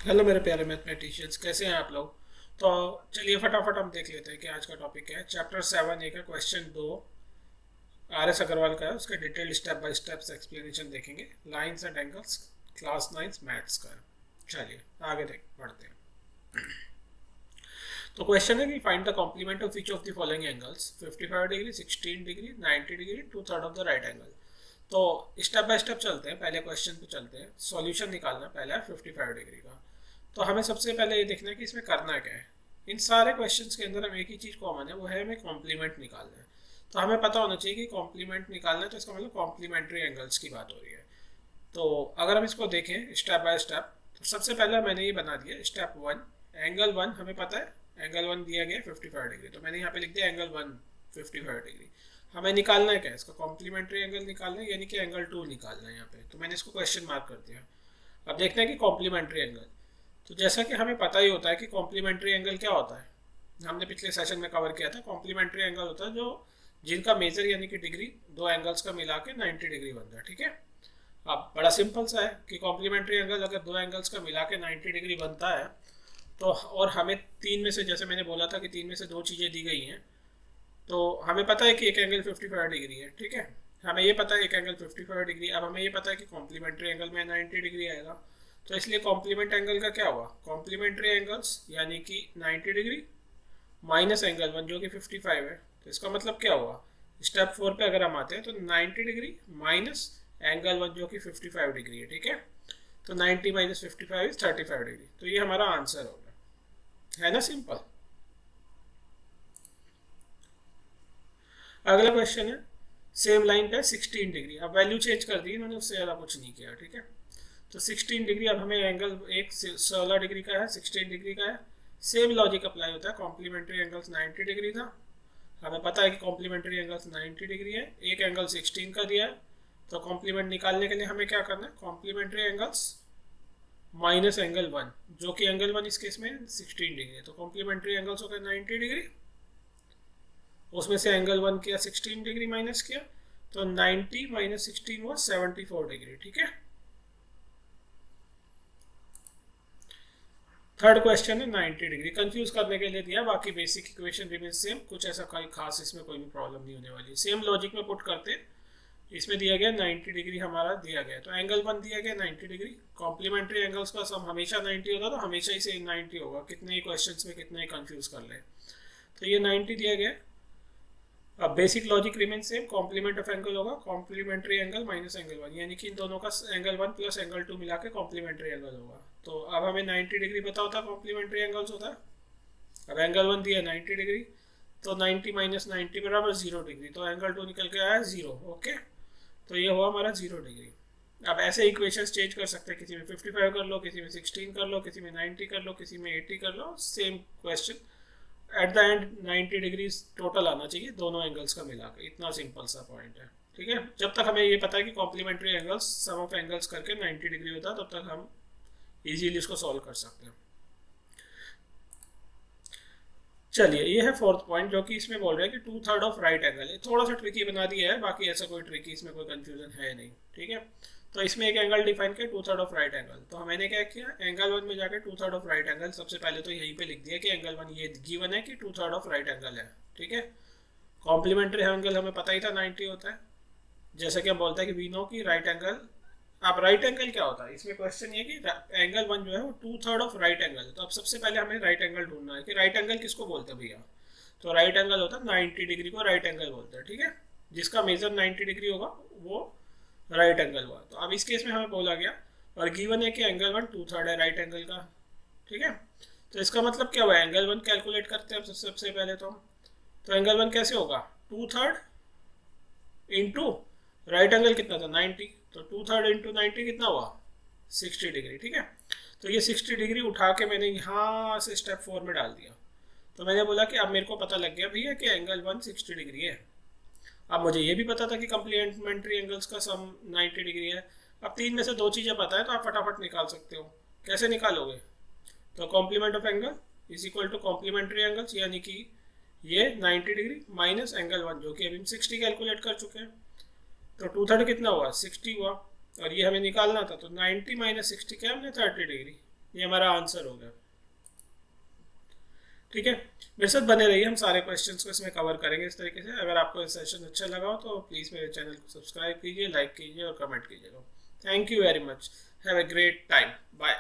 Hello मेरे प्यारे mathematicians, कैसे हैं आप लोग। तो चलिए फटाफट हम देख लेते हैं कि आज का टॉपिक क्या है। चैप्टर 7 एक है, क्वेश्चन 2 आर एस अग्रवाल का है। उसका detailed step by steps explanation देखेंगे। Lines and angles, class 9 maths का है। चलिए आगे देख बढ़ते हैं। तो क्वेश्चन है कि find the complement of each of the following angles 55 degree, 16 degree, 90 degree, 2/3 of the right angle. तो स्टेप बाय स्टेप चलते हैं। पहले क्वेश्चन पे चलते हैं। सॉल्यूशन निकालना पहला है 55 डिग्री का। तो हमें सबसे पहले ये देखना है कि इसमें करना क्या है। इन सारे क्वेश्चंस के अंदर हम एक ही चीज़ कॉमन है, वो है हमें कॉम्प्लीमेंट निकालना है। तो हमें पता होना चाहिए कि कॉम्प्लीमेंट निकालना है, तो इसका मतलब कॉम्प्लीमेंट्री एंगल्स की बात हो रही है। तो अगर हम इसको देखें स्टेप बाय स्टेप, तो सबसे पहले मैंने ये बना दिया स्टेप 1। एंगल 1 हमें पता है, एंगल 1 दिया गया 55 डिग्री, तो मैंने यहाँ पे लिख दिया एंगल 1 55 डिग्री। हमें निकालना है क्या, इसका कॉम्प्लीमेंट्री एंगल निकालना है, यानी कि एंगल 2 निकालना है यहाँ पे। तो मैंने इसको क्वेश्चन मार्क कर दिया। अब देखना है कि कॉम्प्लीमेंट्री एंगल। तो जैसा कि हमें पता ही होता है कि कॉम्प्लीमेंट्री एंगल क्या होता है, हमने पिछले सेशन में कवर किया था। कॉम्प्लीमेंट्री एंगल होता है जो जिनका मेजर यानी कि डिग्री दो एंगल्स का मिला के 90 डिग्री बनता है। ठीक है। अब बड़ा सिंपल सा है कि कॉम्प्लीमेंट्री एंगल अगर दो एंगल्स का मिला के 90 डिग्री बनता है, तो और हमें तीन में से, जैसे मैंने बोला था कि तीन में से दो चीज़ें दी गई हैं, तो हमें पता है कि एक एंगल 55 डिग्री है। ठीक है, हमें ये पता है एक एंगल 55 डिग्री। अब हमें ये पता है कि कॉम्प्लीमेंट्री एंगल में 90 डिग्री आएगा। तो इसलिए कॉम्प्लीमेंट एंगल का क्या हुआ, कॉम्प्लीमेंट्री एंगल्स यानी कि 90 डिग्री माइनस एंगल 1 जो कि 55 है। तो इसका मतलब क्या हुआ, स्टेप 4 पे अगर हम आते हैं तो 90 डिग्री माइनस एंगल 1 जो कि 55 डिग्री है। ठीक है, तो 90 माइनस 55 इज 35 डिग्री। तो ये हमारा आंसर होगा, है ना, सिंपल। अगला क्वेश्चन है सेम लाइन पे 16 डिग्री। अब वैल्यू चेंज कर दी इन्होंने, उससे ज़्यादा कुछ नहीं किया। ठीक है, तो 16 डिग्री, अब हमें एंगल एक 16 डिग्री का है, 16 डिग्री का है। सेम लॉजिक अप्लाई होता है। कॉम्प्लीमेंट्री एंगल्स 90 डिग्री था, हमें पता है कि कॉम्प्लीमेंट्री एंगल्स 90 डिग्री है। एक एंगल 16 का दिया है, तो कॉम्प्लीमेंट निकालने के लिए हमें क्या करना है, कॉम्प्लीमेंट्री एंगल्स माइनस एंगल 1 जो कि एंगल 1 इस केस में 16 डिग्री है। तो कॉम्प्लीमेंट्री एंगल्स हो गए 90 डिग्री, उसमें से एंगल 1 किया 16 डिग्री माइनस किया, तो 90 माइनस 16 हुआ 74 डिग्री। ठीक है। थर्ड क्वेश्चन है 90 डिग्री, कंफ्यूज करने के लिए दिया, बाकी बेसिक इक्वेशन रिमेन सेम, कुछ ऐसा कोई खास इसमें कोई भी प्रॉब्लम नहीं होने वाली। सेम लॉजिक में पुट करते हैं। इसमें दिया गया 90 डिग्री हमारा दिया गया, तो एंगल 1 दिया गया 90 डिग्री। कॉम्प्लीमेंट्री एंगल्स का सम हमेशा 90 होता है, तो हमेशा ही से 90 होगा, कितने ही क्वेश्चंस में कितने ही कंफ्यूज कर ले। तो ये 90 दिया गया। अब basic logic remain same, complement of angle होगा कॉम्प्लीमेंट्री एंगल माइनस एंगल 1, यानी कि इन दोनों का एंगल 1 प्लस एंगल 2 मिला के कॉम्प्लीमेंट्री एंगल होगा। तो अब हमें 90 डिग्री पता होता है कॉम्प्लीमेंट्री एंगल्स होता है। अब एंगल 1 दिया 90 डिग्री, तो 90 माइनस 90 बराबर 0 डिग्री, तो एंगल 2 निकल के आया 0। ओके, तो ये हुआ हमारा 0 डिग्री। अब ऐसे इक्वेशंस चेंज कर सकते हैं, किसी में 55 कर लो, किसी में 16 कर लो, किसी में 90 कर लो, किसी में 80 कर लो, same question. At the end 90 degree total आना चाहिए दोनों एंगल्स का मिलाकर, इतना सिंपल सा पॉइंट है। ठीक है, जब तक हमें ये पता है कि complementary angles sum of angles करके 90 डिग्री होता है, तब तक हम इजीली इसको सॉल्व कर सकते हैं। चलिए, ये है फोर्थ पॉइंट, जो कि इसमें बोल रहे हैं कि 2/3 ऑफ राइट एंगल है। थोड़ा सा ट्रिकी बना दिया है, बाकी ऐसा कोई ट्रिकी इसमें कोई कंफ्यूजन है नहीं। ठीक है, तो इसमें एक एंगल डिफाइन किया 2/3 ऑफ राइट एंगल। तो मैंने क्या किया, एंगल 1 में जाकर 2/3 ऑफ राइट एंगल सबसे पहले तो यहीं पे लिख दिया कि एंगल 1 ये गिवन है कि 2/3 ऑफ राइट एंगल है। ठीक है, कॉम्प्लीमेंट्री एंगल हमें पता ही था 90 होता है, जैसा कि हम बोलते हैं कि वी नो की राइट एंगल। अब राइट एंगल क्या होता है, इसमें क्वेश्चन ये कि एंगल 1 जो है वो 2/3 ऑफ राइट एंगल है। तो अब सबसे पहले हमें राइट एंगल ढूंढना है कि राइट एंगल किसको बोलते हैं भैया। तो राइट एंगल होता है 90 डिग्री को राइट एंगल बोलते हैं। ठीक है, जिसका मेजर 90 डिग्री होगा वो राइट एंगल हुआ। तो अब इस केस में हमें बोला गया और गिवन है कि एंगल 1 2/3 है राइट एंगल का। ठीक है, तो इसका मतलब क्या हुआ, एंगल 1 कैलकुलेट करते हैं सबसे पहले तो एंगल 1 कैसे होगा, 2/3 इंटू राइट एंगल कितना था 90, तो 2/3 इंटू 90 कितना हुआ 60 डिग्री। ठीक है, तो ये 60 डिग्री उठा के मैंने यहाँ से स्टेप 4 में डाल दिया। तो मैंने बोला कि अब मेरे को पता लग गया भैया कि एंगल 1 60 डिग्री है। अब मुझे ये भी पता था कि कॉम्प्लीमेंट्री एंगल्स का सम 90 डिग्री है। अब तीन में से दो चीज़ें पता है, तो आप फटाफट निकाल सकते हो। कैसे निकालोगे, तो complement of angle is equal to complementary angles, यानी कि ये 90 डिग्री माइनस एंगल 1 जो कि अभी हम 60 कैलकुलेट कर चुके हैं। तो 2/3 कितना हुआ 60 हुआ, और ये हमें निकालना था। तो 90 माइनस 60 क्या हमने 30 डिग्री, ये हमारा आंसर हो गया। ठीक है, मेरे साथ बने रहिए, हम सारे क्वेश्चंस को इसमें कवर करेंगे इस तरीके से। अगर आपको ये सेशन अच्छा लगा हो तो प्लीज़ मेरे चैनल को सब्सक्राइब कीजिए, लाइक कीजिए और कमेंट कीजिएगा। Thank you very much, have a great time, bye.